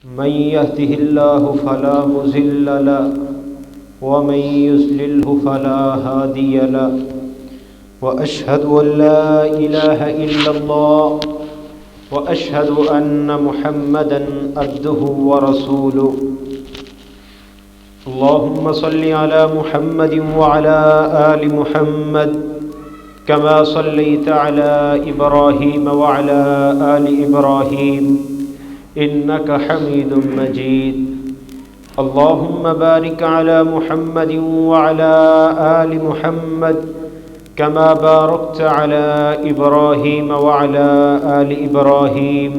من يهده الله فلا مضل له ومن يضلل فلا هادي له وأشهد أن لا إله إلا الله وأشهد أن محمدا عبده ورسوله. اللهم صل على محمد وعلى آل محمد كما صليت على إبراهيم وعلى آل إبراهيم إنك حميد مجيد. اللهم بارك على محمد وعلى آل محمد كما باركت على إبراهيم وعلى آل إبراهيم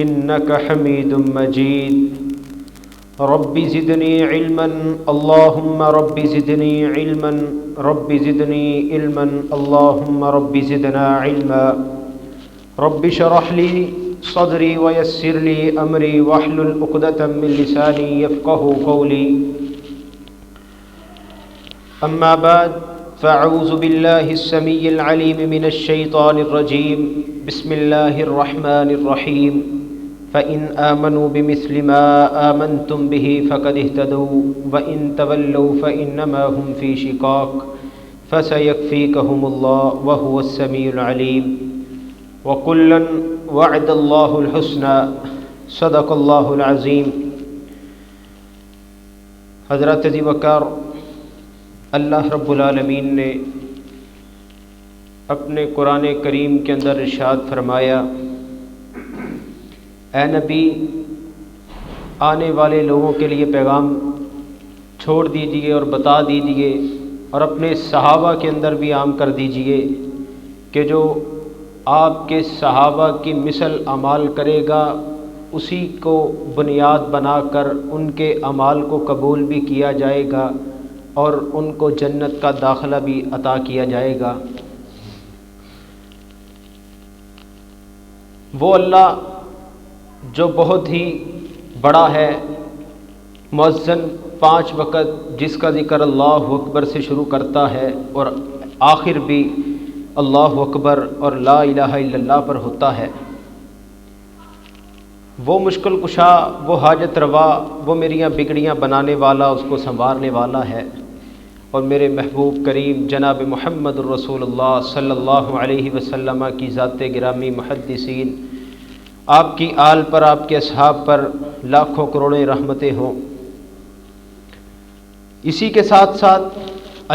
إنك حميد مجيد. رب زدني علما اللهم رب زدني علما رب زدني علما اللهم رب زدنا علما. رب اشرح لي صدري ويسر لي أمري واحلل عقدة من لساني يفقهوا قولي. أما بعد فأعوذ بالله السميع العليم من الشيطان الرجيم. بسم الله الرحمن الرحيم. فإن آمنوا بمثل ما آمنتم به فقد اهتدوا وإن تولوا فإنما هم في شقاق فسيكفيكهم الله وهو السميع العليم. وكلا وعد الله الحسنى صدق الله العظيم. حضرات ذی وقار، اللہ رب العالمین نے اپنے قرآن کریم کے اندر ارشاد فرمایا، اے نبی، آنے والے لوگوں کے لیے پیغام چھوڑ دیجئے اور بتا دیجئے اور اپنے صحابہ کے اندر بھی عام کر دیجئے کہ جو آپ کے صحابہ کی مثل اعمال کرے گا اسی کو بنیاد بنا کر ان کے اعمال کو قبول بھی کیا جائے گا اور ان کو جنت کا داخلہ بھی عطا کیا جائے گا. وہ اللہ جو بہت ہی بڑا ہے، مؤذن 5 وقت جس کا ذکر اللہ اکبر سے شروع کرتا ہے اور آخر بھی اللہ اکبر اور لا الہ الا اللہ پر ہوتا ہے. وہ مشکل کشا، وہ حاجت روا، وہ میریاں بگڑیاں بنانے والا، اس کو سنوارنے والا ہے. اور میرے محبوب کریم جناب محمد الرسول اللہ صلی اللہ علیہ وسلم کی ذات گرامی محدثین، آپ کی آل پر، آپ کے اصحاب پر لاکھوں کروڑیں رحمتیں ہوں. اسی کے ساتھ ساتھ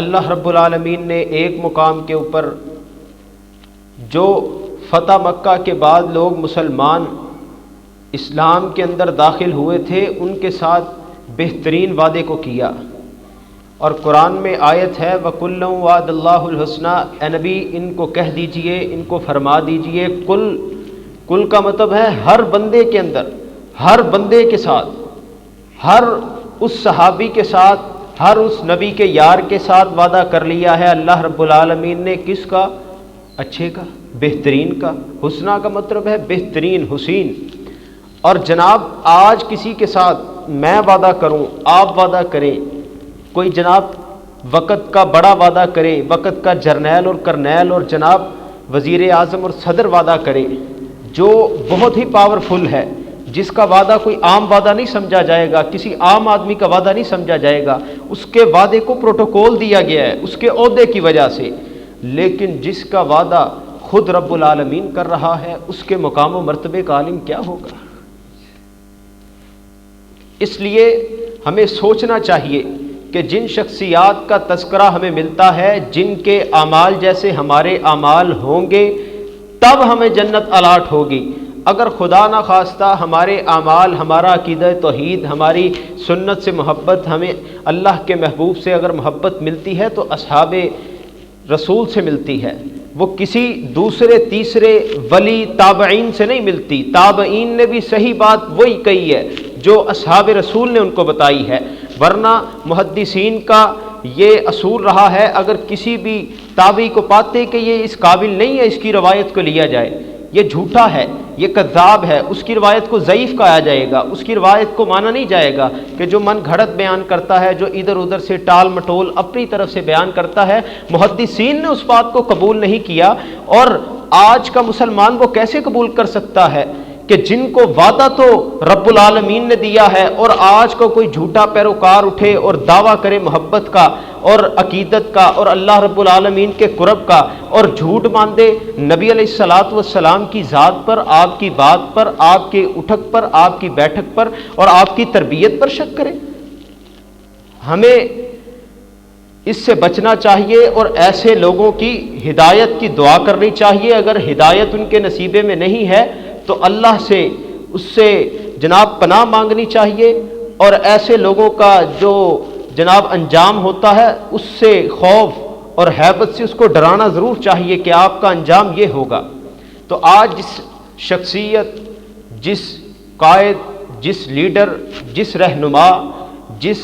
اللہ رب العالمین نے ایک مقام کے اوپر جو فتح مکہ کے بعد لوگ مسلمان اسلام کے اندر داخل ہوئے تھے ان کے ساتھ بہترین وعدے کو کیا. اور قرآن میں آیت ہے وَكُلًّا وَعَدَ اللَّهُ الْحُسْنَى. اے نبی ان کو کہہ دیجئے، ان کو فرما دیجئے، کل کا مطلب ہے ہر بندے کے اندر، ہر بندے کے ساتھ، ہر اس صحابی کے ساتھ، ہر اس نبی کے یار کے ساتھ وعدہ کر لیا ہے اللہ رب العالمین نے. کس کا؟ اچھے کا، بہترین کا. حسنہ کا مطلب ہے بہترین، حسین. اور جناب آج کسی کے ساتھ میں وعدہ کروں، آپ وعدہ کریں، کوئی جناب وقت کا بڑا وعدہ کرے، وقت کا جرنیل اور کرنیل اور جناب وزیر اعظم اور صدر وعدہ کرے جو بہت ہی پاورفل ہے، جس کا وعدہ کوئی عام وعدہ نہیں سمجھا جائے گا، کسی عام آدمی کا وعدہ نہیں سمجھا جائے گا. اس کے وعدے کو پروٹوکول دیا گیا ہے اس کے عہدے کی وجہ سے. لیکن جس کا وعدہ خود رب العالمین کر رہا ہے اس کے مقام و مرتبے کا عالم کیا ہوگا. اس لیے ہمیں سوچنا چاہیے کہ جن شخصیات کا تذکرہ ہمیں ملتا ہے، جن کے اعمال جیسے ہمارے اعمال ہوں گے تب ہمیں جنت الاٹ ہوگی. اگر خدا نہ خواستہ ہمارے اعمال، ہمارا عقیدہ توحید، ہماری سنت سے محبت، ہمیں اللہ کے محبوب سے اگر محبت ملتی ہے تو اصحاب رسول سے ملتی ہے، وہ کسی دوسرے تیسرے ولی تابعین سے نہیں ملتی. تابعین نے بھی صحیح بات وہی کہی ہے جو اصحاب رسول نے ان کو بتائی ہے. ورنہ محدثین کا یہ اصول رہا ہے اگر کسی بھی تابعی کو پاتے کہ یہ اس قابل نہیں ہے اس کی روایت کو لیا جائے، یہ جھوٹا ہے، یہ کذاب ہے، اس کی روایت کو ضعیف کہا جائے گا، اس کی روایت کو مانا نہیں جائے گا کہ جو من گھڑت بیان کرتا ہے، جو ادھر ادھر سے ٹال مٹول اپنی طرف سے بیان کرتا ہے. محدثین نے اس بات کو قبول نہیں کیا. اور آج کا مسلمان وہ کیسے قبول کر سکتا ہے کہ جن کو وعدہ تو رب العالمین نے دیا ہے اور آج کو کوئی جھوٹا پیروکار اٹھے اور دعویٰ کرے محبت کا اور عقیدت کا اور اللہ رب العالمین کے قرب کا اور جھوٹ باندھے نبی علیہ الصلاۃ والسلام کی ذات پر، آپ کی بات پر، آپ کے اٹھک پر، آپ کی بیٹھک پر اور آپ کی تربیت پر شک کرے۔ ہمیں اس سے بچنا چاہیے اور ایسے لوگوں کی ہدایت کی دعا کرنی چاہیے۔ اگر ہدایت ان کے نصیبے میں نہیں ہے تو اللہ سے اس سے جناب پناہ مانگنی چاہیے، اور ایسے لوگوں کا جو جناب انجام ہوتا ہے اس سے خوف اور ہیبت سے اس کو ڈرانا ضرور چاہیے کہ آپ کا انجام یہ ہوگا۔ تو آج جس شخصیت، جس قائد، جس لیڈر، جس رہنما، جس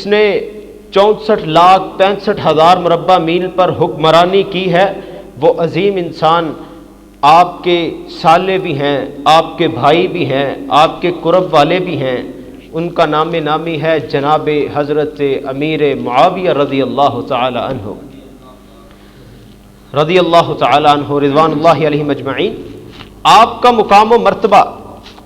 نے 64,65,000 مربع میل پر حکمرانی کی ہے، وہ عظیم انسان آپ کے سالے بھی ہیں، آپ کے بھائی بھی ہیں، آپ کے قرب والے بھی ہیں۔ ان کا نام نامی ہے جناب حضرت امیر معاویہ رضی اللہ تعالی عنہ، رضوان اللہ علیہ مجمعین۔ آپ کا مقام و مرتبہ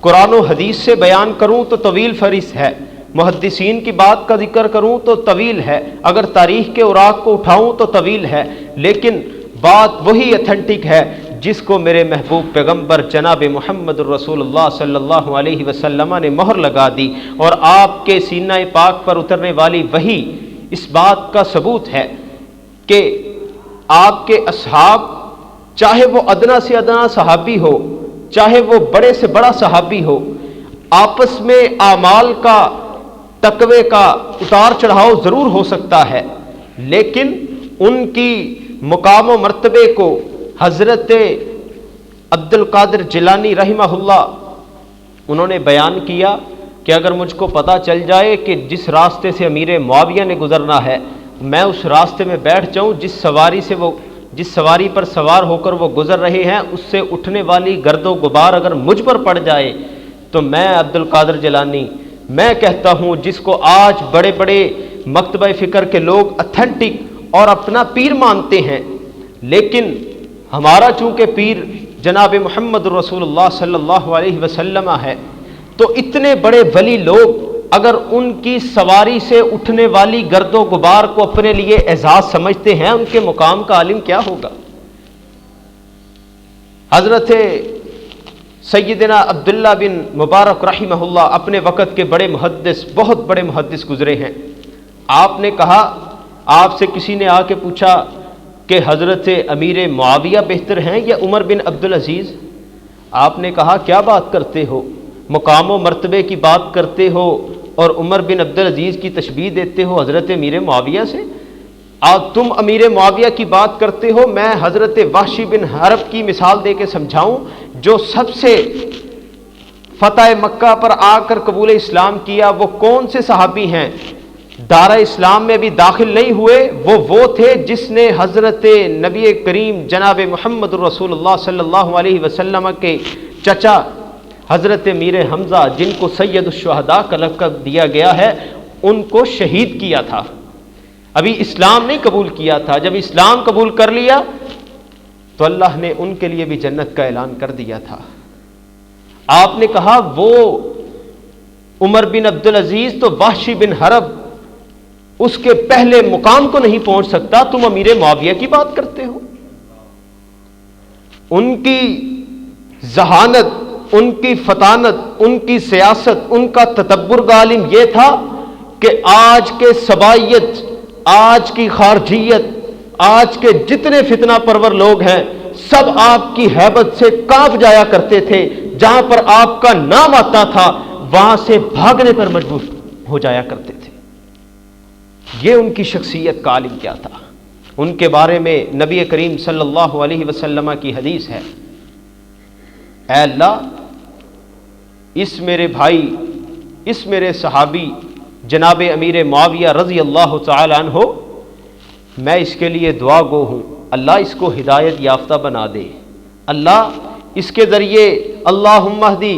قرآن و حدیث سے بیان کروں تو طویل فہرست ہے، محدثین کی بات کا ذکر کروں تو طویل ہے، اگر تاریخ کے اوراق کو اٹھاؤں تو طویل ہے، لیکن بات وہی اتھینٹک ہے جس کو میرے محبوب پیغمبر جناب محمد الرسول اللہ صلی اللہ علیہ وسلم نے مہر لگا دی، اور آپ کے سینہ پاک پر اترنے والی وحی اس بات کا ثبوت ہے کہ آپ کے اصحاب، چاہے وہ ادنا سے ادنا صحابی ہو، چاہے وہ بڑے سے بڑا صحابی ہو، آپس میں اعمال کا، تقوی کا اتار چڑھاؤ ضرور ہو سکتا ہے، لیکن ان کی مقام و مرتبے کو حضرت عبد القادر جیلانی رحمہ اللہ انہوں نے بیان کیا کہ اگر مجھ کو پتہ چل جائے کہ جس راستے سے امیر معاویہ نے گزرنا ہے میں اس راستے میں بیٹھ جاؤں، جس سواری پر سوار ہو کر وہ گزر رہے ہیں اس سے اٹھنے والی گرد و غبار اگر مجھ پر پڑ جائے تو میں عبد القادر جیلانی، میں کہتا ہوں، جس کو آج بڑے بڑے مکتبہ فکر کے لوگ اتھینٹک اور اپنا پیر مانتے ہیں، لیکن ہمارا چونکہ پیر جناب محمد رسول اللہ صلی اللہ علیہ وسلم ہے، تو اتنے بڑے ولی لوگ اگر ان کی سواری سے اٹھنے والی گرد و غبار کو اپنے لیے اعزاز سمجھتے ہیں، ان کے مقام کا عالم کیا ہوگا۔ حضرت سیدنا عبداللہ بن مبارک رحمہ اللہ اپنے وقت کے بڑے محدث، بہت بڑے محدث گزرے ہیں۔ آپ نے کہا، آپ سے کسی نے آ کے پوچھا کہ حضرت امیر معاویہ بہتر ہیں یا عمر بن عبدالعزیز؟ آپ نے کہا کیا بات کرتے ہو، مقام و مرتبے کی بات کرتے ہو اور عمر بن عبدالعزیز کی تشبیہ دیتے ہو حضرت امیر معاویہ سے؟ تم امیر معاویہ کی بات کرتے ہو، میں حضرت وحشی بن حرب کی مثال دے کے سمجھاؤں، جو سب سے فتح مکہ پر آ کر قبول اسلام کیا، وہ کون سے صحابی ہیں؟ دارہ اسلام میں بھی داخل نہیں ہوئے، وہ تھے جس نے حضرت نبی کریم جناب محمد رسول اللہ صلی اللہ علیہ وسلم کے چچا حضرت میر حمزہ، جن کو سید الشہداء کا لقب دیا گیا ہے، ان کو شہید کیا تھا۔ ابھی اسلام نہیں قبول کیا تھا، جب اسلام قبول کر لیا تو اللہ نے ان کے لیے بھی جنت کا اعلان کر دیا تھا۔ آپ نے کہا وہ عمر بن عبدالعزیز تو وحشی بن حرب اس کے پہلے مقام کو نہیں پہنچ سکتا، تم امیر معاویہ کی بات کرتے ہو۔ ان کی ذہانت، ان کی فطانت، ان کی سیاست، ان کا تدبر کا عالم یہ تھا کہ آج کے صبائیت، آج کی خارجیت، آج کے جتنے فتنہ پرور لوگ ہیں سب آپ کی ہیبت سے کانپ جایا کرتے تھے، جہاں پر آپ کا نام آتا تھا وہاں سے بھاگنے پر مجبور ہو جایا کرتے تھے۔ یہ ان کی شخصیت کا عالم کیا تھا۔ ان کے بارے میں نبی کریم صلی اللہ علیہ وسلم کی حدیث ہے، اے اللہ، اس میرے بھائی، اس میرے صحابی جناب امیر معاویہ رضی اللہ تعالی عنہ، میں اس کے لیے دعا گو ہوں، اللہ اس کو ہدایت یافتہ بنا دے، اللہ اس کے ذریعے اللہم اہدی،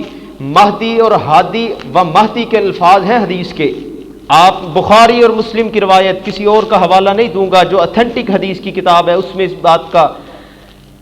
مہدی اور ہادی و مہدی کے الفاظ ہیں حدیث کے۔ آپ بخاری اور مسلم کی روایت، کسی اور کا حوالہ نہیں دوں گا، جو اتھینٹک حدیث کی کتاب ہے اس میں اس بات کا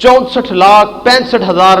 64,65,000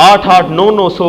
8-8, 900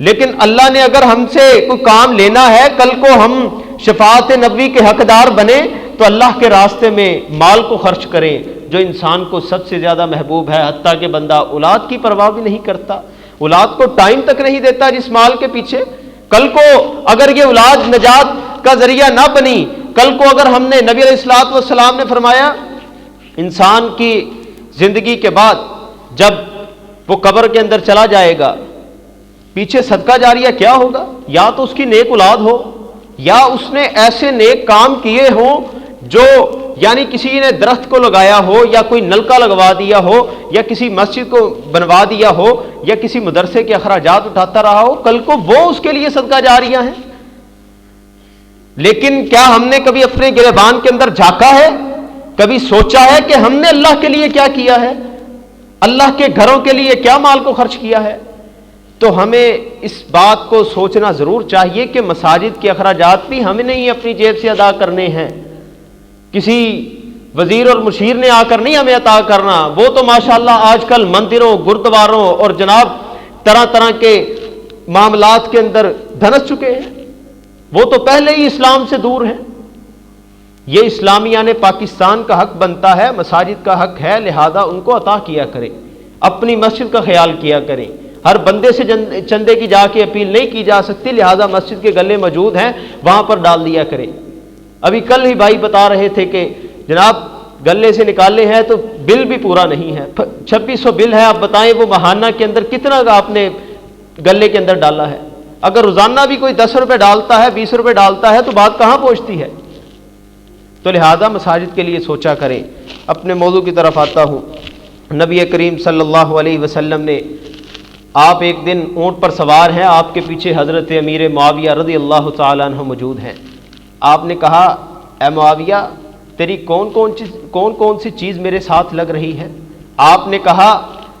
لیکن اللہ نے اگر ہم سے کوئی کام لینا ہے، کل کو ہم شفاعت نبوی کے حقدار بنے، تو اللہ کے راستے میں مال کو خرچ کریں جو انسان کو سب سے زیادہ محبوب ہے، حتیٰ کہ بندہ اولاد کی پرواہ بھی نہیں کرتا، اولاد کو ٹائم تک نہیں دیتا جس مال کے پیچھے۔ کل کو اگر یہ اولاد نجات کا ذریعہ نہ بنی، کل کو اگر ہم نے، نبی علیہ الصلوۃ والسلام نے فرمایا انسان کی زندگی کے بعد جب وہ قبر کے اندر چلا جائے گا، پیچھے صدقہ جاریہ کیا ہوگا؟ یا تو اس کی نیک اولاد ہو، یا اس نے ایسے نیک کام کیے ہوں جو یعنی کسی نے درخت کو لگایا ہو، یا کوئی نلکا لگوا دیا ہو، یا کسی مسجد کو بنوا دیا ہو، یا کسی مدرسے کے اخراجات اٹھاتا رہا ہو، کل کو وہ اس کے لیے صدقہ جاریہ ہیں۔ لیکن کیا ہم نے کبھی اپنے گریبان کے اندر جھانکا ہے؟ کبھی سوچا ہے کہ ہم نے اللہ کے لیے کیا کیا ہے؟ اللہ کے گھروں کے لیے کیا مال کو خرچ کیا ہے؟ تو ہمیں اس بات کو سوچنا ضرور چاہیے کہ مساجد کے اخراجات بھی ہمیں نہیں اپنی جیب سے ادا کرنے ہیں، کسی وزیر اور مشیر نے آ کر نہیں ہمیں عطا کرنا، وہ تو ماشاءاللہ آج کل مندروں، گردواروں اور جناب طرح طرح کے معاملات کے اندر دھنس چکے ہیں، وہ تو پہلے ہی اسلام سے دور ہیں۔ یہ اسلامیہ نے پاکستان کا حق بنتا ہے، مساجد کا حق ہے، لہذا ان کو عطا کیا کریں، اپنی مسجد کا خیال کیا کریں۔ ہر بندے سے چندے کی جا کے اپیل نہیں کی جا سکتی، لہذا مسجد کے گلے موجود ہیں، وہاں پر ڈال دیا کریں۔ ابھی کل ہی بھائی بتا رہے تھے کہ جناب گلے سے نکالے ہیں تو بل بھی پورا نہیں ہے، 2600 بل ہے، آپ بتائیں وہ ماہانہ کے اندر کتنا آپ نے گلے کے اندر ڈالا ہے؟ اگر روزانہ بھی کوئی 10 روپے ڈالتا ہے، 20 روپے ڈالتا ہے تو بات کہاں پہنچتی ہے؟ تو لہذا مساجد کے لیے سوچا کریں۔ اپنے موضوع کی طرف آتا ہوں۔ نبی کریم صلی اللہ علیہ وسلم نے، آپ ایک دن اونٹ پر سوار ہیں، آپ کے پیچھے حضرت امیر معاویہ رضی اللہ تعالیٰ عنہ موجود ہیں۔ آپ نے کہا اے معاویہ تیری کون کون سی چیز میرے ساتھ لگ رہی ہے؟ آپ نے کہا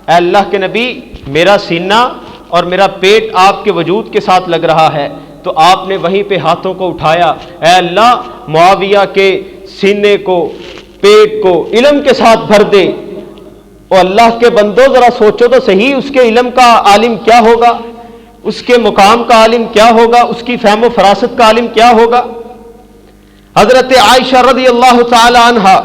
اے اللہ کے نبی میرا سینہ اور میرا پیٹ آپ کے وجود کے ساتھ لگ رہا ہے۔ تو آپ نے وہیں پہ ہاتھوں کو اٹھایا، اے اللہ معاویہ کے سینے کو، پیٹ کو علم کے ساتھ بھر دے۔ اور اللہ کے بندو ذرا سوچو تو صحیح، اس کے علم کا عالم کیا ہوگا، اس کے مقام کا عالم کیا ہوگا، اس کی فہم و فراست کا عالم کیا ہوگا۔ حضرت عائشہ رضی اللہ تعالی عنہا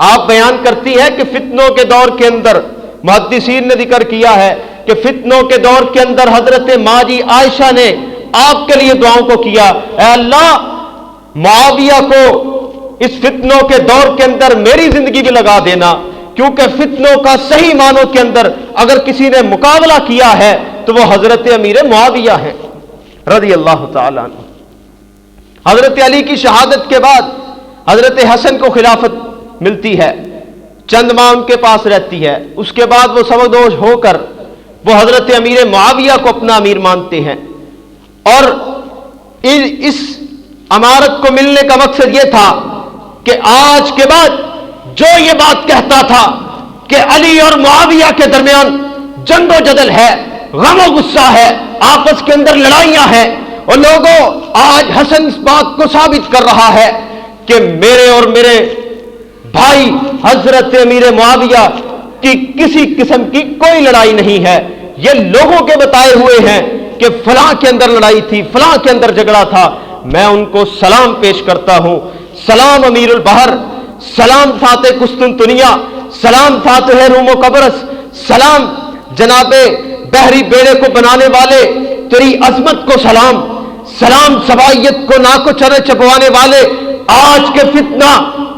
آپ بیان کرتی ہے کہ فتنوں کے دور کے اندر، محدثین نے ذکر کیا ہے کہ فتنوں کے دور کے اندر حضرت ماں جی عائشہ نے آپ کے لیے دعاؤں کو کیا، اے اللہ معاویہ کو اس فتنوں کے دور کے اندر میری زندگی بھی لگا دینا، کیونکہ فتنوں کا صحیح معنوں کے اندر اگر کسی نے مقابلہ کیا ہے تو وہ حضرت امیر معاویہ ہیں رضی اللہ تعالیٰ عنہ۔ حضرت علی کی شہادت کے بعد حضرت حسن کو خلافت ملتی ہے، چند ماہ ان کے پاس رہتی ہے، اس کے بعد وہ سبکدوش ہو کر وہ حضرت امیر معاویہ کو اپنا امیر مانتے ہیں۔ اور اس امارت کو ملنے کا مقصد یہ تھا کہ آج کے بعد جو یہ بات کہتا تھا کہ علی اور معاویہ کے درمیان جنگ و جدل ہے، غم و غصہ ہے، آپس کے اندر لڑائیاں ہیں، اور لوگوں آج حسن اس بات کو ثابت کر رہا ہے کہ میرے اور میرے بھائی حضرت امیر معاویہ کی کسی قسم کی کوئی لڑائی نہیں ہے، یہ لوگوں کے بتائے ہوئے ہیں کہ فلاں کے اندر لڑائی تھی، فلاں کے اندر جھگڑا تھا۔ میں ان کو سلام پیش کرتا ہوں، سلام امیر البحر، سلام فاتح قسطنطنیہ، سلام فاتح روم و قبرص، سلام جناب بحری بیڑے کو بنانے والے تیری عظمت کو سلام، سلام سبائیت کو ناکو چرے چپوانے والے۔ آج کے فتنہ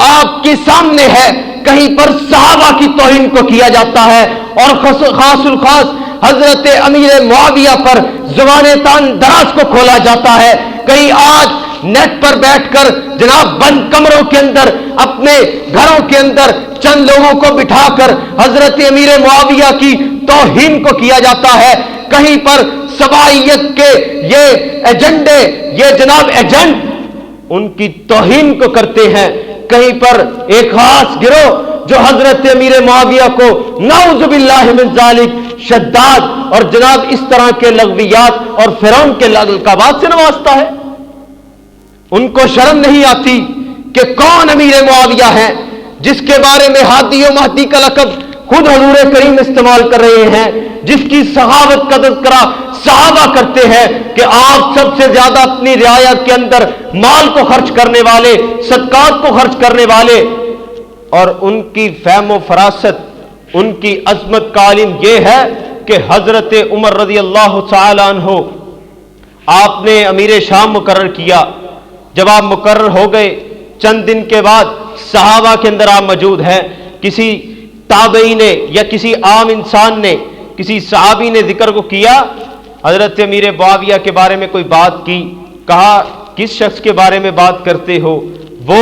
آپ کے سامنے ہے، کہیں پر صحابہ کی توہین کو کیا جاتا ہے اور خاص الخاص حضرت امیر معاویہ پر زبانِ تان دراز کو کھولا جاتا ہے۔ کہیں آج نیٹ پر بیٹھ کر جناب بند کمروں کے اندر اپنے گھروں کے اندر چند لوگوں کو بٹھا کر حضرت امیر معاویہ کی توہین کو کیا جاتا ہے۔ کہیں پر سبائیت کے یہ ایجنڈے، یہ جناب ایجنٹ ان کی توہین کو کرتے ہیں۔ کہیں پر ایک خاص گروہ جو حضرت امیر معاویہ کو نعوذ باللہ من ذالک شداد اور جناب اس طرح کے لغویات اور فرعون کے لقبات سے نوازتا ہے۔ ان کو شرم نہیں آتی کہ کون امیر معاویہ ہے جس کے بارے میں ہادی و مہدی کا لقب خود حضور کریم استعمال کر رہے ہیں جس کی سخاوت کا تذکرہ صحابہ کرتے ہیں کہ آپ سب سے زیادہ اپنی رعایت کے اندر مال کو خرچ کرنے والے، صدقات کو خرچ کرنے والے، اور ان کی فہم و فراست، ان کی عظمت کا عالم یہ ہے کہ حضرت عمر رضی اللہ تعالی عنہ آپ نے امیر شام مقرر کیا۔ جب آپ مقرر ہو گئے، چند دن کے بعد صحابہ کے اندر آپ موجود ہیں، کسی تابعی نے یا کسی عام انسان نے، کسی صحابی نے ذکر کو کیا، حضرت امیر معاویہ کے بارے میں کوئی بات کی، کہا کس شخص کے بارے میں بات کرتے ہو؟ وہ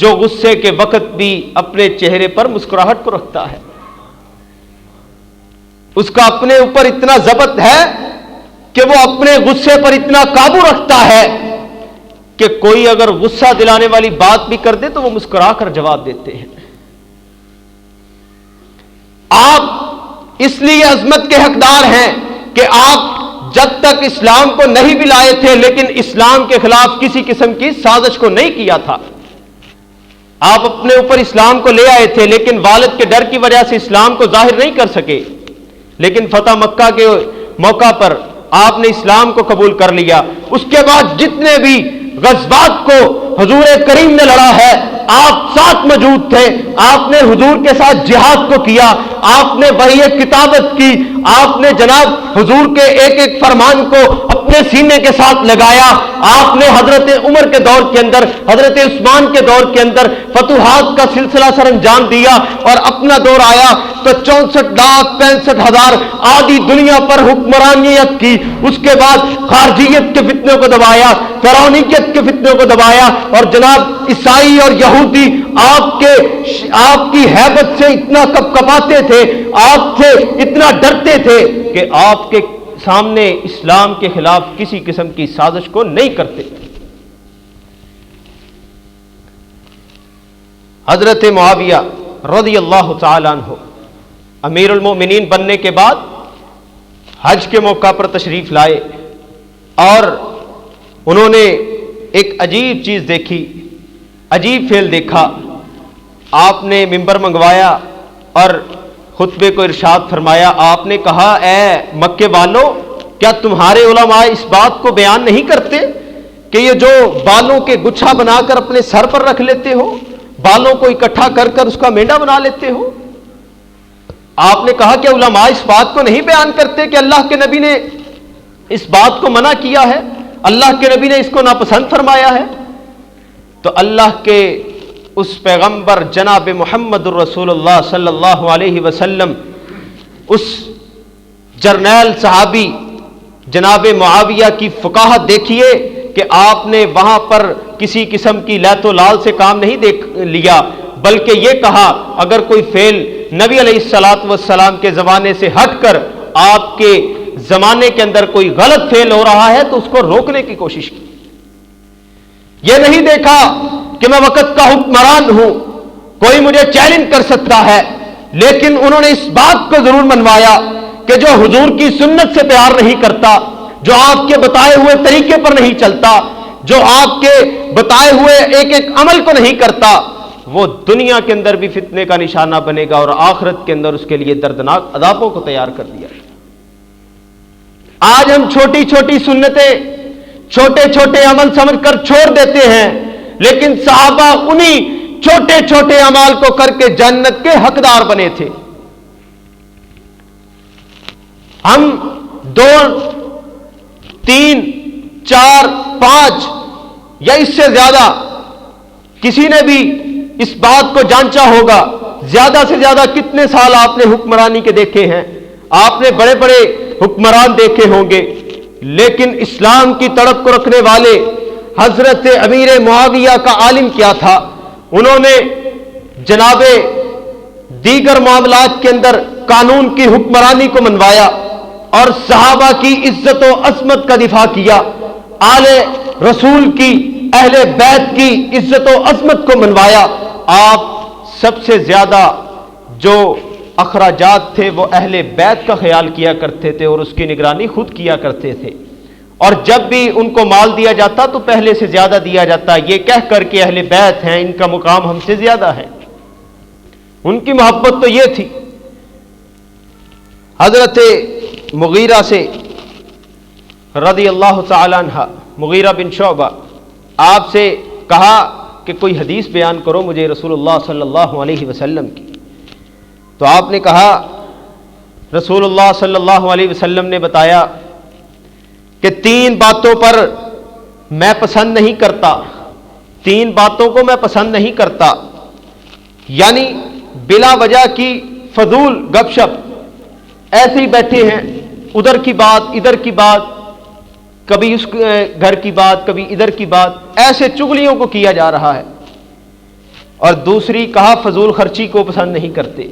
جو غصے کے وقت بھی اپنے چہرے پر مسکراہٹ کو رکھتا ہے، اس کا اپنے اوپر اتنا ضبط ہے کہ وہ اپنے غصے پر اتنا قابو رکھتا ہے کہ کوئی اگر غصہ دلانے والی بات بھی کر دے تو وہ مسکرا کر جواب دیتے ہیں۔ آپ اس لیے عظمت کے حقدار ہیں کہ آپ جب تک اسلام کو نہیں بھی لائے تھے لیکن اسلام کے خلاف کسی قسم کی سازش کو نہیں کیا تھا۔ آپ اپنے اوپر اسلام کو لے آئے تھے لیکن والد کے ڈر کی وجہ سے اسلام کو ظاہر نہیں کر سکے، لیکن فتح مکہ کے موقع پر آپ نے اسلام کو قبول کر لیا۔ اس کے بعد جتنے بھی غزوات کو حضور کریم نے لڑا ہے، آپ ساتھ موجود تھے، آپ نے حضور کے ساتھ جہاد کو کیا، آپ نے وحی کتابت کی، آپ نے جناب حضور کے ایک ایک فرمان کو اپنے سینے کے ساتھ لگایا، آپ نے حضرت عمر کے دور کے اندر، حضرت عثمان کے دور کے اندر فتوحات کا سلسلہ سر انجام دیا، اور اپنا دور آیا تو 64,65,000 آدھی دنیا پر حکمرانیت کی۔ اس کے بعد خارجیت کے فتنوں کو دبایا، فرعونیت کے فتنوں کو دبایا، اور جناب عیسائی اور یہودی آپ کی ہیبت سے اتنا کپاتے تھے، آپ سے اتنا ڈرتے تھے کہ آپ کے سامنے اسلام کے خلاف کسی قسم کی سازش کو نہیں کرتے۔ حضرت معاویہ رضی اللہ تعالی عنہ امیر المومنین بننے کے بعد حج کے موقع پر تشریف لائے، اور انہوں نے ایک عجیب چیز دیکھی، عجیب فعل دیکھا۔ آپ نے ممبر منگوایا اور خطبے کو ارشاد فرمایا۔ آپ نے کہا، اے مکے والو، کیا تمہارے علماء اس بات کو بیان نہیں کرتے کہ یہ جو بالوں کے گچھا بنا کر اپنے سر پر رکھ لیتے ہو، بالوں کو اکٹھا کر کر اس کا مینڈا بنا لیتے ہو؟ آپ نے کہا کہ علماء اس بات کو نہیں بیان کرتے کہ اللہ کے نبی نے اس بات کو منع کیا ہے، اللہ کے نبی نے اس کو ناپسند فرمایا ہے؟ تو اللہ کے اس پیغمبر جناب محمد الرسول اللہ صلی اللہ علیہ وسلم، اس جرنیل صحابی جناب معاویہ کی فقاہت دیکھیے کہ آپ نے وہاں پر کسی قسم کی لیت و لال سے کام نہیں دیکھ لیا، بلکہ یہ کہا اگر کوئی فعل نبی علیہ الصلاۃ والسلام کے زمانے سے ہٹ کر آپ کے زمانے کے اندر کوئی غلط فعل ہو رہا ہے تو اس کو روکنے کی کوشش کی۔ یہ نہیں دیکھا کہ میں وقت کا حکمران ہوں، کوئی مجھے چیلنج کر سکتا ہے، لیکن انہوں نے اس بات کو ضرور منوایا کہ جو حضور کی سنت سے پیار نہیں کرتا، جو آپ کے بتائے ہوئے طریقے پر نہیں چلتا، جو آپ کے بتائے ہوئے ایک ایک عمل کو نہیں کرتا، وہ دنیا کے اندر بھی فتنے کا نشانہ بنے گا اور آخرت کے اندر اس کے لیے دردناک عذابوں کو تیار کر دیا۔ آج ہم چھوٹی چھوٹی سنتیں، چھوٹے چھوٹے عمل سمجھ کر چھوڑ دیتے ہیں، لیکن صحابہ انہی چھوٹے چھوٹے اعمال کو کر کے جنت کے حقدار بنے تھے۔ ہم 2، 3، 4، 5 یا اس سے زیادہ کسی نے بھی اس بات کو جانچا ہوگا، زیادہ سے زیادہ کتنے سال آپ نے حکمرانی کے دیکھے ہیں، آپ نے بڑے بڑے حکمران دیکھے ہوں گے، لیکن اسلام کی تڑپ کو رکھنے والے حضرت امیر معاویہ کا عالم کیا تھا؟ انہوں نے جناب دیگر معاملات کے اندر قانون کی حکمرانی کو منوایا اور صحابہ کی عزت و عظمت کا دفاع کیا، آل رسول کی، اہل بیت کی عزت و عظمت کو منوایا۔ آپ سب سے زیادہ جو اخراجات تھے وہ اہل بیت کا خیال کیا کرتے تھے اور اس کی نگرانی خود کیا کرتے تھے، اور جب بھی ان کو مال دیا جاتا تو پہلے سے زیادہ دیا جاتا، یہ کہہ کر کہ اہل بیت ہیں، ان کا مقام ہم سے زیادہ ہے۔ ان کی محبت تو یہ تھی۔ حضرت مغیرہ سے رضی اللہ تعالی عنہ، مغیرہ بن شعبہ، آپ سے کہا کہ کوئی حدیث بیان کرو مجھے رسول اللہ صلی اللہ علیہ وسلم کی. تو آپ نے کہا، رسول اللہ صلی اللہ علیہ وسلم نے بتایا کہ 3 باتوں پر میں پسند نہیں کرتا، 3 باتوں کو میں پسند نہیں کرتا، یعنی بلا وجہ کی فضول گپ شپ، ایسے ہی بیٹھے ہیں، ادھر کی بات ادھر کی بات، کبھی اس گھر کی بات کبھی ادھر کی بات، ایسے چغلیوں کو کیا جا رہا ہے. اور دوسری کہا فضول خرچی کو پسند نہیں کرتے.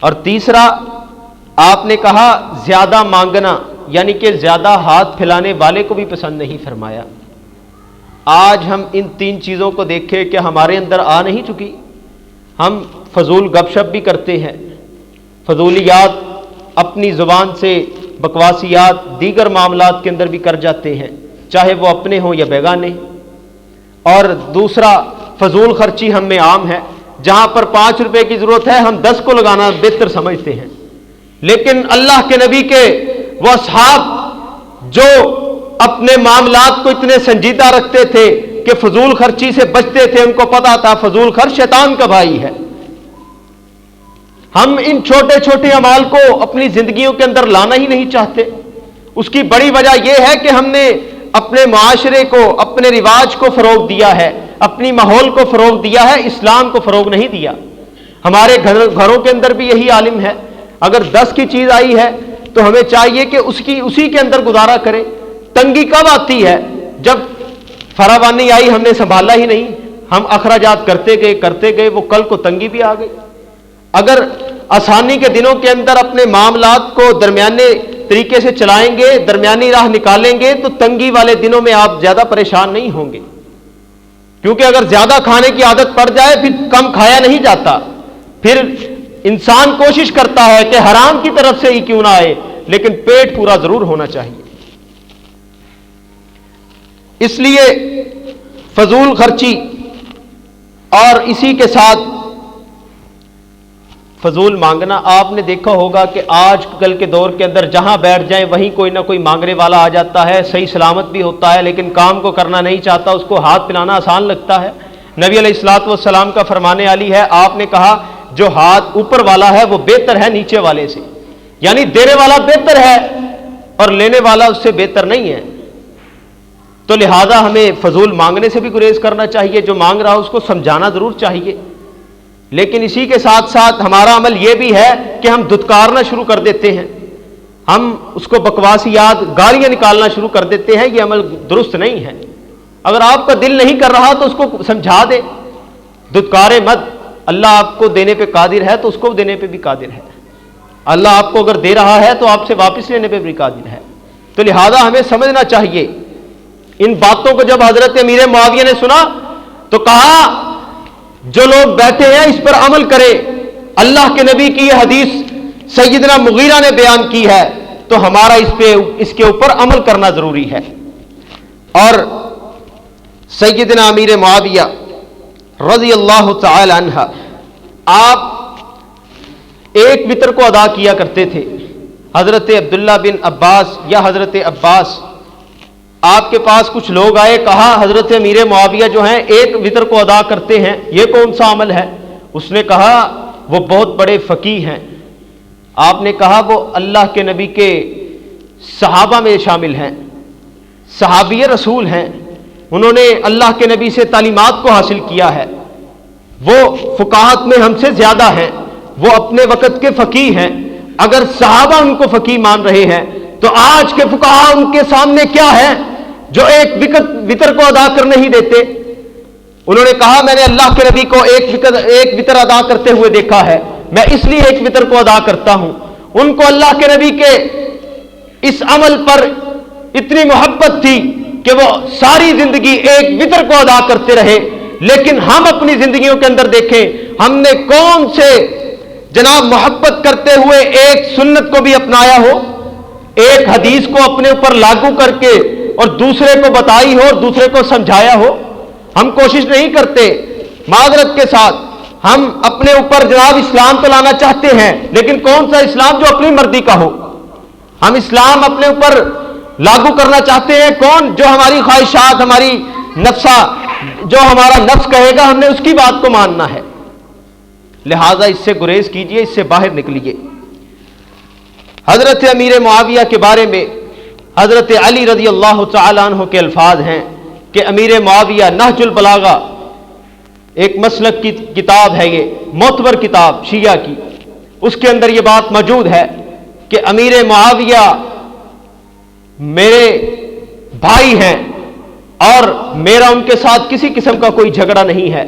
اور تیسرا آپ نے کہا زیادہ مانگنا، یعنی کہ زیادہ ہاتھ پھیلانے والے کو بھی پسند نہیں فرمایا. آج ہم ان 3 چیزوں کو دیکھیں کہ ہمارے اندر آ نہیں چکی. ہم فضول گپ شپ بھی کرتے ہیں، فضولیات اپنی زبان سے، بکواسیات دیگر معاملات کے اندر بھی کر جاتے ہیں، چاہے وہ اپنے ہوں یا بیگانے. اور دوسرا فضول خرچی ہم میں عام ہے، جہاں پر 5 روپے کی ضرورت ہے ہم 10 کو لگانا بہتر سمجھتے ہیں. لیکن اللہ کے نبی کے وہ اصحاب جو اپنے معاملات کو اتنے سنجیدہ رکھتے تھے کہ فضول خرچی سے بچتے تھے، ان کو پتا تھا فضول خرچ شیطان کا بھائی ہے. ہم ان چھوٹے چھوٹے اعمال کو اپنی زندگیوں کے اندر لانا ہی نہیں چاہتے. اس کی بڑی وجہ یہ ہے کہ ہم نے اپنے معاشرے کو، اپنے رواج کو فروغ دیا ہے، اپنی ماحول کو فروغ دیا ہے، اسلام کو فروغ نہیں دیا. ہمارے گھروں کے اندر بھی یہی عالم ہے، اگر 10 کی چیز آئی ہے تو ہمیں چاہیے کہ اسی کے اندر گزارا کرے. تنگی کب آتی ہے؟ جب فراوانی آئی ہم نے سنبھالا ہی نہیں، ہم اخراجات کرتے گئے وہ کل کو تنگی بھی آ گئی. اگر آسانی کے دنوں کے اندر اپنے معاملات کو درمیانے طریقے سے چلائیں گے، درمیانی راہ نکالیں گے، تو تنگی والے دنوں میں آپ زیادہ پریشان نہیں ہوں گے. کیونکہ اگر زیادہ کھانے کی عادت پڑ جائے پھر کم کھایا نہیں جاتا. پھر انسان کوشش کرتا ہے کہ حرام کی طرف سے ہی کیوں نہ آئے، لیکن پیٹ پورا ضرور ہونا چاہیے. اس لیے فضول خرچی اور اسی کے ساتھ فضول مانگنا، آپ نے دیکھا ہوگا کہ آج کل کے دور کے اندر جہاں بیٹھ جائیں وہیں کوئی نہ کوئی مانگنے والا آ جاتا ہے. صحیح سلامت بھی ہوتا ہے لیکن کام کو کرنا نہیں چاہتا، اس کو ہاتھ پھیلانا آسان لگتا ہے. نبی علیہ الصلوۃ والسلام کا فرمانے علی ہے، آپ نے کہا جو ہاتھ اوپر والا ہے وہ بہتر ہے نیچے والے سے، یعنی دینے والا بہتر ہے اور لینے والا اس سے بہتر نہیں ہے. تو لہذا ہمیں فضول مانگنے سے بھی گریز کرنا چاہیے. جو مانگ رہا اس کو سمجھانا ضرور چاہیے، لیکن اسی کے ساتھ ساتھ ہمارا عمل یہ بھی ہے کہ ہم دھتکارنا شروع کر دیتے ہیں، ہم اس کو بکواسیات گالیاں نکالنا شروع کر دیتے ہیں. یہ عمل درست نہیں ہے. اگر آپ کا دل نہیں کر رہا تو اس کو سمجھا دے، دھتکارے مت. اللہ آپ کو دینے پہ قادر ہے تو اس کو دینے پہ بھی قادر ہے. اللہ آپ کو اگر دے رہا ہے تو آپ سے واپس لینے پہ بھی قادر ہے. تو لہذا ہمیں سمجھنا چاہیے. ان باتوں کو جب حضرت امیر معاویہ نے سنا تو کہا جو لوگ بیٹھے ہیں اس پر عمل کرے. اللہ کے نبی کی یہ حدیث سیدنا مغیرہ نے بیان کی ہے تو ہمارا اس کے اوپر عمل کرنا ضروری ہے. اور سیدنا امیر معاویہ رضی اللہ تعالی عنہ آپ ایک وتر کو ادا کیا کرتے تھے. حضرت عبداللہ بن عباس یا حضرت عباس آپ کے پاس کچھ لوگ آئے، کہا حضرت امیر معاویہ جو ہیں ایک وتر کو ادا کرتے ہیں، یہ کون سا عمل ہے؟ اس نے کہا وہ بہت بڑے فقیہ ہیں. آپ نے کہا وہ اللہ کے نبی کے صحابہ میں شامل ہیں، صحابی رسول ہیں، انہوں نے اللہ کے نبی سے تعلیمات کو حاصل کیا ہے، وہ فقاہت میں ہم سے زیادہ ہیں، وہ اپنے وقت کے فقیہ ہیں. اگر صحابہ ان کو فقیہ مان رہے ہیں تو آج کے فقہا ان کے سامنے کیا ہے جو ایک وتر کو ادا کر نہیں دیتے؟ انہوں نے کہا میں نے اللہ کے نبی کو ایک وتر ادا کرتے ہوئے دیکھا ہے، میں اس لیے ایک وتر کو ادا کرتا ہوں. ان کو اللہ کے نبی کے اس عمل پر اتنی محبت تھی کہ وہ ساری زندگی ایک وتر کو ادا کرتے رہے. لیکن ہم اپنی زندگیوں کے اندر دیکھیں ہم نے کون سے جناب محبت کرتے ہوئے ایک سنت کو بھی اپنایا ہو، ایک حدیث کو اپنے اوپر لاگو کر کے اور دوسرے کو بتائی ہو اور دوسرے کو سمجھایا ہو. ہم کوشش نہیں کرتے. معذرت کے ساتھ ہم اپنے اوپر جناب اسلام تو لانا چاہتے ہیں، لیکن کون سا اسلام جو اپنی مرضی کا ہو؟ ہم اسلام اپنے اوپر لاگو کرنا چاہتے ہیں کون؟ جو ہماری خواہشات، ہماری نفسا، جو ہمارا نفس کہے گا ہم نے اس کی بات کو ماننا ہے۔ لہذا اس سے گریز کیجئے، اس سے باہر نکلیے۔ حضرت امیر معاویہ کے بارے میں حضرت علی رضی اللہ تعالی عنہ کے الفاظ ہیں کہ امیر معاویہ، نہج البلاغہ ایک مسلک کی کتاب ہے، یہ معتبر کتاب شیعہ کی، اس کے اندر یہ بات موجود ہے کہ امیر معاویہ میرے بھائی ہیں اور میرا ان کے ساتھ کسی قسم کا کوئی جھگڑا نہیں ہے،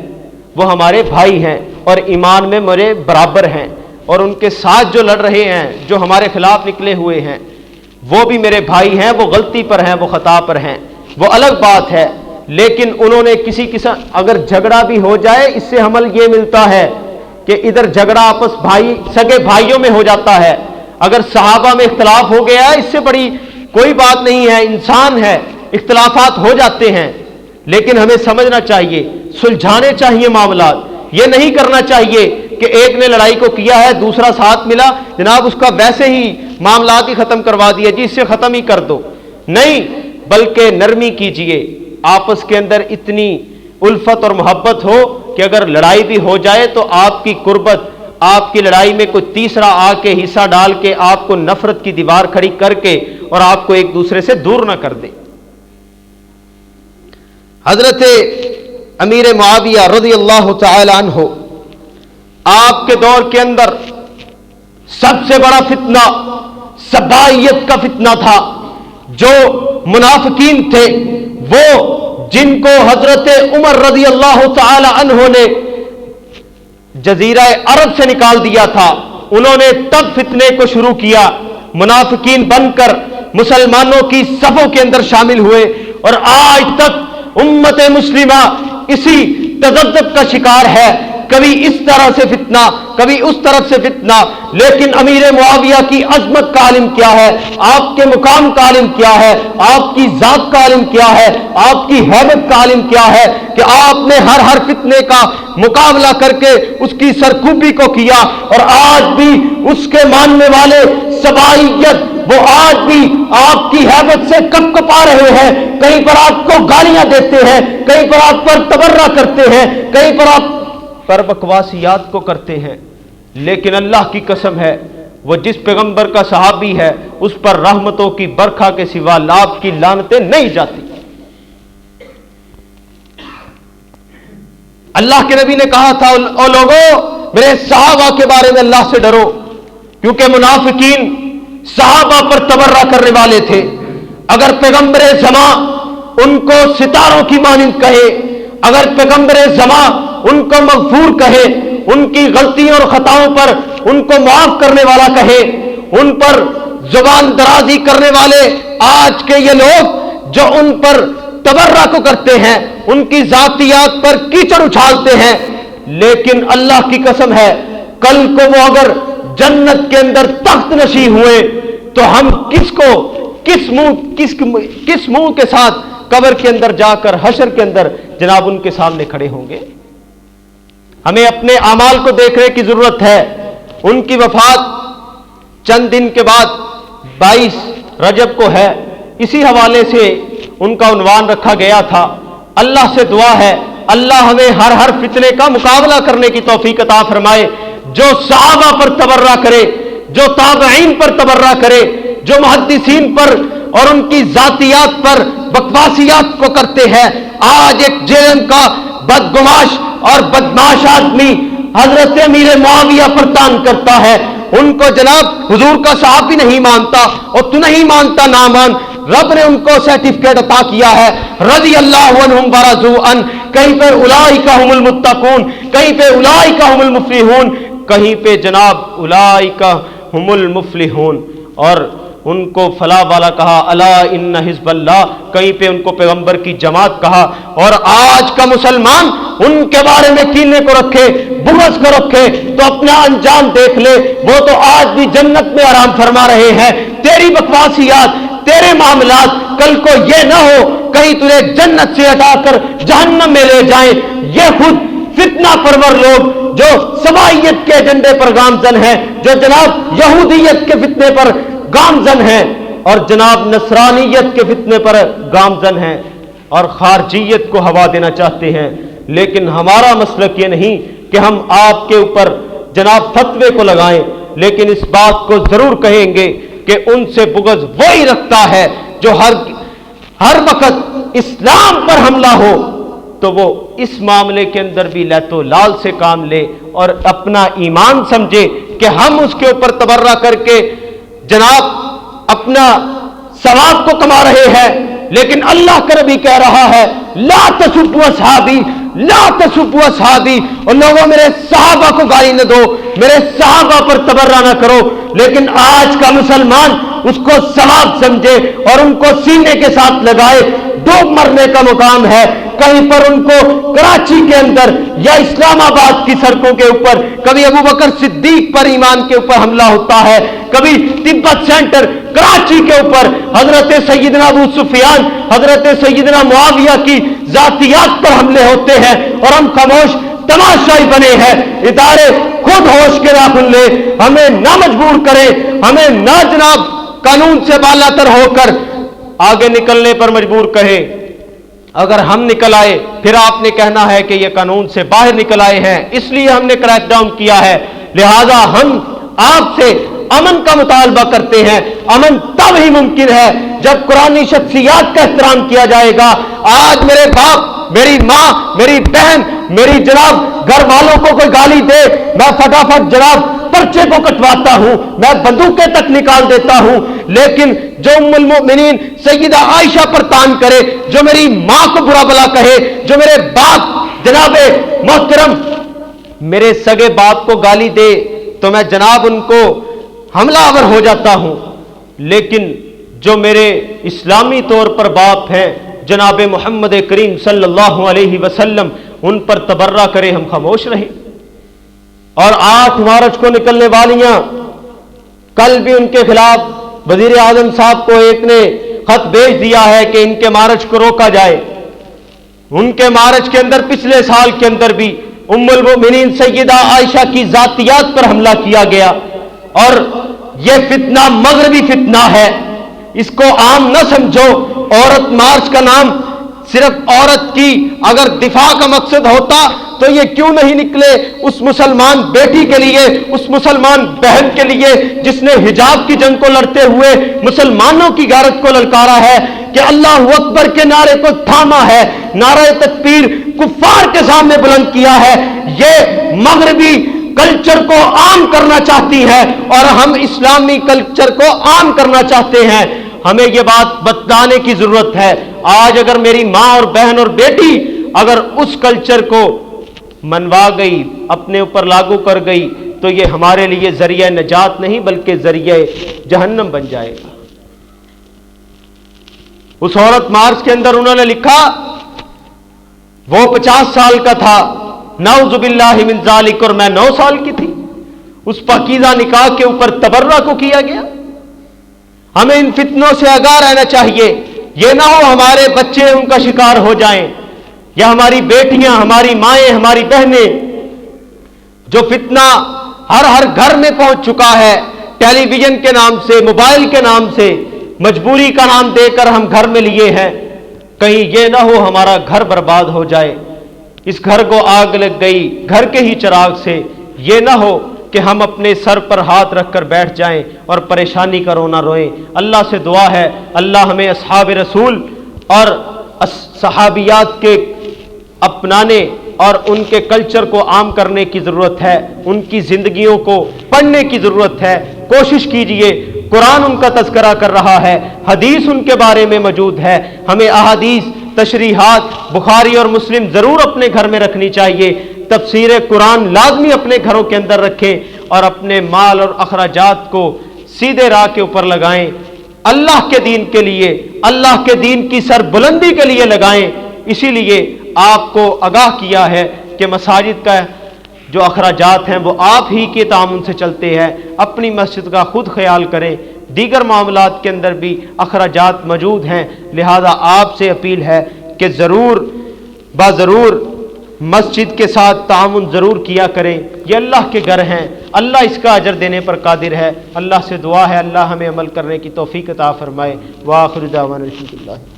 وہ ہمارے بھائی ہیں اور ایمان میں میرے برابر ہیں، اور ان کے ساتھ جو لڑ رہے ہیں، جو ہمارے خلاف نکلے ہوئے ہیں، وہ بھی میرے بھائی ہیں، وہ غلطی پر ہیں، وہ خطا پر ہیں، وہ الگ بات ہے۔ لیکن انہوں نے کسی قسم اگر جھگڑا بھی ہو جائے، اس سے عمل یہ ملتا ہے کہ ادھر جھگڑا آپس بھائی سگے بھائیوں میں ہو جاتا ہے۔ اگر صحابہ میں اختلاف ہو گیا اس سے بڑی کوئی بات نہیں ہے، انسان ہے، اختلافات ہو جاتے ہیں، لیکن ہمیں سمجھنا چاہیے، سلجھانے چاہیے معاملات۔ یہ نہیں کرنا چاہیے کہ ایک نے لڑائی کو کیا ہے، دوسرا ساتھ ملا، جناب اس کا ویسے ہی معاملات ہی ختم کروا دیا، جی اس سے ختم ہی کر دو، نہیں، بلکہ نرمی کیجئے، آپس کے اندر اتنی الفت اور محبت ہو کہ اگر لڑائی بھی ہو جائے تو آپ کی قربت، آپ کی لڑائی میں کوئی تیسرا آ کے حصہ ڈال کے آپ کو نفرت کی دیوار کھڑی کر کے اور آپ کو ایک دوسرے سے دور نہ کر دے۔ حضرت امیر معاویہ رضی اللہ تعالی عنہ آپ کے دور کے اندر سب سے بڑا فتنہ سبائیت کا فتنہ تھا۔ جو منافقین تھے، وہ جن کو حضرت عمر رضی اللہ تعالی عنہ نے جزیرہ عرب سے نکال دیا تھا، انہوں نے تب فتنے کو شروع کیا، منافقین بن کر مسلمانوں کی صفوں کے اندر شامل ہوئے، اور آج تک امت مسلمہ اسی تذبذب کا شکار ہے، کبھی اس طرح سے فتنہ، کبھی اس طرف سے فتنہ۔ لیکن امیر معاویہ کی عظمت کا عالم کیا ہے، آپ کے مقام کا عالم کیا ہے، آپ کی ذات کا عالم کیا ہے، آپ کی ہیبت کا عالم کیا ہے کہ آپ نے ہر فتنے کا مقابلہ کر کے اس کی سرکوبی کو کیا، اور آج بھی اس کے ماننے والے سبائیت وہ آج بھی آپ کی ہیبت سے کپ کپا رہے ہیں، کہیں پر آپ کو گالیاں دیتے ہیں، کہیں پر آپ پر تبرہ کرتے ہیں، کہیں پر آپ پر بکواسیات کو کرتے ہیں، لیکن اللہ کی قسم ہے وہ جس پیغمبر کا صحابی ہے اس پر رحمتوں کی برکھا کے سوا لاب کی لعنتیں نہیں جاتی۔ اللہ کے نبی نے کہا تھا، او لوگوں میرے صحابہ کے بارے میں اللہ سے ڈرو، کیونکہ منافقین صحابہ پر تبرہ کرنے والے تھے۔ اگر پیغمبر زمان ان کو ستاروں کی مانند کہے، اگر پیغمبر زمان ان کو مغفور کہے، ان کی غلطیوں اور خطاؤں پر ان کو معاف کرنے والا کہے، ان پر زبان درازی کرنے والے آج کے یہ لوگ جو ان پر تبرہ کو کرتے ہیں، ان کی ذاتیات پر کیچڑ اچھالتے ہیں، لیکن اللہ کی قسم ہے کل کو وہ اگر جنت کے اندر تخت نشین ہوئے تو ہم کس منہ کے ساتھ قبر کے اندر جا کر حشر کے اندر جناب ان کے سامنے کھڑے ہوں گے؟ ہمیں اپنے اعمال کو دیکھنے کی ضرورت ہے۔ ان کی وفات چند دن کے بعد 22 رجب کو ہے، اسی حوالے سے ان کا عنوان رکھا گیا تھا۔ اللہ سے دعا ہے اللہ ہمیں ہر فتنے کا مقابلہ کرنے کی توفیق عطا فرمائے۔ جو صحابہ پر تبرہ کرے، جو تابعین پر تبرہ کرے، جو محدثین پر اور ان کی ذاتیات پر بکواسیات کو کرتے ہیں، آج ایک جہنم کا بدگماش اور بدماش آدمی حضرت امیر معاویہ پر تان کرتا ہے، ان کو جناب حضور کا صحابی نہیں مانتا، اور تو نہیں مانتا نہ مان، رب نے ان کو سرٹیفکیٹ عطا کیا ہے، رضی اللہ عنہم ورضوا عنہ، کہیں پہ اولئک هم المتقون، کہیں پہ اولئک هم المفلحون، کہیں پہ جناب اولئک هم المفلحون، اور ان کو فلاح والا کہا، الا ان حزب اللہ، کہیں پہ ان کو پیغمبر کی جماعت کہا۔ اور آج کا مسلمان ان کے بارے میں کینے کو رکھے، بغض کو رکھے تو اپنا انجام دیکھ لے، وہ تو آج بھی جنت میں آرام فرما رہے ہیں۔ تیری بکواسیات، تیرے معاملات کل کو یہ نہ ہو کہیں تجھے جنت سے ہٹا کر جہنم میں لے جائیں۔ یہ خود فتنہ پرور لوگ جو سبائیت کے ایجنڈے پر گامزن ہیں، جو جناب یہودیت کے فتنے پر گامزن ہیں اور جناب نصرانیت کے فتنے پر گامزن ہیں اور خارجیت کو ہوا دینا چاہتے ہیں. لیکن ہمارا مسلک یہ نہیں کہ ہم آپ کے اوپر جناب فتوے کو لگائیں، لیکن اس بات کو ضرور کہیں گے کہ ان سے بغض وہی رکھتا ہے جو ہر وقت اسلام پر حملہ ہو تو وہ اس معاملے کے اندر بھی لہت و لال سے کام لے اور اپنا ایمان سمجھے کہ ہم اس کے اوپر تبرہ کر کے جناب اپنا ثواب کو کما رہے ہیں. لیکن اللہ کا نبی کہہ رہا ہے لا تسبوا اصحابی لا تسبوا اصحابی، اور لوگوں میرے صحابہ کو گالی نہ دو، میرے صحابہ پر تبرہ نہ کرو. لیکن آج کا مسلمان اس کو ثواب سمجھے اور ان کو سینے کے ساتھ لگائے. ڈوب مرنے کا مقام ہے. کہیں پر ان کو کراچی کے اندر یا اسلام آباد کی سڑکوں کے اوپر کبھی ابو بکر صدیق پر ایمان کے اوپر حملہ ہوتا ہے، کبھی تبت سینٹر کراچی کے اوپر حضرت سیدنا ابو سفیان، حضرت سیدنا معاویہ کی ذاتیات پر حملے ہوتے ہیں اور ہم خاموش تماشائی بنے ہیں. ادارے خود ہوش کے ناخن لے، ہمیں نہ مجبور کریں، ہمیں نہ جناب قانون سے بالا تر ہو کر آگے نکلنے پر مجبور کہے. اگر ہم نکل آئے پھر آپ نے کہنا ہے کہ یہ قانون سے باہر نکل آئے ہیں، اس لیے ہم نے کریک ڈاؤن کیا ہے. لہذا ہم آپ سے امن کا مطالبہ کرتے ہیں. امن تب ہی ممکن ہے جب قرآنی شخصیات کا احترام کیا جائے گا. آج میرے باپ، میری ماں، میری بہن، میری جناب گھر والوں کو کوئی گالی دے، میں فٹافٹ جناب پرچے کو کٹواتا ہوں، میں بندوقیں تک نکال دیتا ہوں. لیکن جو ام المؤمنین سیدہ عائشہ پر تان کرے، جو میری ماں کو برا بلا کہے، جو میرے باپ جناب محترم میرے سگے باپ کو گالی دے تو میں جناب ان کو حملہ آور ہو جاتا ہوں. لیکن جو میرے اسلامی طور پر باپ ہیں جناب محمد کریم صلی اللہ علیہ وسلم، ان پر تبرہ کرے ہم خاموش رہیں. اور 8 مارچ کو نکلنے والیاں، کل بھی ان کے خلاف وزیر اعظم صاحب کو ایک نے خط بھیج دیا ہے کہ ان کے مارچ کو روکا جائے. ان کے مارچ کے اندر پچھلے سال کے اندر بھی ام المؤمنین سیدہ عائشہ کی ذاتیات پر حملہ کیا گیا. اور یہ فتنہ مغربی فتنہ ہے، اس کو عام نہ سمجھو. عورت مارچ کا نام صرف عورت کی اگر دفاع کا مقصد ہوتا تو یہ کیوں نہیں نکلے اس مسلمان بیٹی کے لیے، اس مسلمان بہن کے لیے جس نے حجاب کی جنگ کو لڑتے ہوئے مسلمانوں کی غیرت کو للکارا ہے کہ اللہ اکبر کے نعرے کو تھاما ہے، نعرہ تکبیر کفار کے سامنے بلند کیا ہے. یہ مغربی کلچر کو عام کرنا چاہتی ہے اور ہم اسلامی کلچر کو عام کرنا چاہتے ہیں. ہمیں یہ بات بتانے کی ضرورت ہے. آج اگر میری ماں اور بہن اور بیٹی اگر اس کلچر کو منوا گئی، اپنے اوپر لاگو کر گئی، تو یہ ہمارے لیے ذریعہ نجات نہیں بلکہ ذریعہ جہنم بن جائے گا. اس عورت مارچ کے اندر انہوں نے لکھا وہ 50 سال کا تھا، نعوذ باللہ من ذالک، اور میں 9 سال کی تھی. اس پاکیزہ نکاح کے اوپر تبرہ کو کیا گیا. ہمیں ان فتنوں سے آگاہ رہنا چاہیے. یہ نہ ہو ہمارے بچے ان کا شکار ہو جائیں یا ہماری بیٹیاں، ہماری مائیں، ہماری بہنیں. جو فتنہ ہر گھر میں پہنچ چکا ہے، ٹیلی ویژن کے نام سے، موبائل کے نام سے، مجبوری کا نام دے کر ہم گھر میں لیے ہیں. کہیں یہ نہ ہو ہمارا گھر برباد ہو جائے، اس گھر کو آگ لگ گئی گھر کے ہی چراغ سے. یہ نہ ہو کہ ہم اپنے سر پر ہاتھ رکھ کر بیٹھ جائیں اور پریشانی کا رونا روئیں. اللہ سے دعا ہے اللہ ہمیں اصحاب رسول اور صحابیات کے اپنانے اور ان کے کلچر کو عام کرنے کی ضرورت ہے. ان کی زندگیوں کو پڑھنے کی ضرورت ہے. کوشش کیجئے، قرآن ان کا تذکرہ کر رہا ہے، حدیث ان کے بارے میں موجود ہے. ہمیں احادیث، تشریحات بخاری اور مسلم ضرور اپنے گھر میں رکھنی چاہیے. تفسیر قرآن لازمی اپنے گھروں کے اندر رکھیں اور اپنے مال اور اخراجات کو سیدھے راہ کے اوپر لگائیں. اللہ کے دین کے لیے، اللہ کے دین کی سربلندی کے لیے لگائیں. اسی لیے آپ کو آگاہ کیا ہے کہ مساجد کا جو اخراجات ہیں وہ آپ ہی کے تعاون سے چلتے ہیں. اپنی مسجد کا خود خیال کریں. دیگر معاملات کے اندر بھی اخراجات موجود ہیں. لہذا آپ سے اپیل ہے کہ ضرور مسجد کے ساتھ تعاون ضرور کیا کریں، یہ اللہ کے گھر ہیں، اللہ اس کا اجر دینے پر قادر ہے۔ اللہ سے دعا ہے اللہ ہمیں عمل کرنے کی توفیق عطا فرمائے۔ وآخر دعوانا الحمدللہ۔